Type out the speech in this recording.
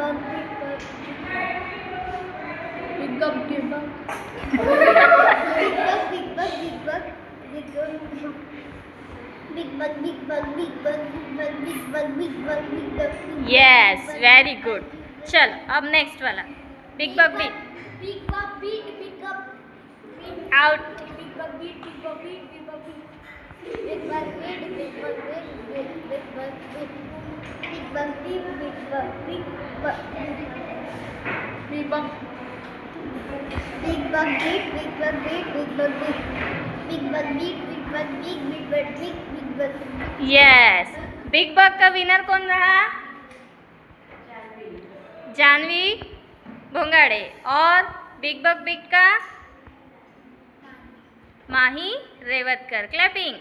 bug, big bug, big bug, big bug, big bug, big bug, big bug, big bug, big bug, big bug, big bug, big bug, big bug. Yes very good. चलो अब next वाला big bug beat. Big bug, beat, big bug, beat, out. big bug, beat, big bug, beat, big bug, beat. Big bug, beat, big bug, beat, big bug, beat. Big bug, beat, big bug, big bug, big bug. Big bug, beat, big bug, beat, big bug, beat. Big bug, beat, big bug, beat, big bug, beat, big bug. Yes. Big bug का winner कौन रहा? जानवी भोंगाड़े. और big bug big का माही Revatkar. Clapping.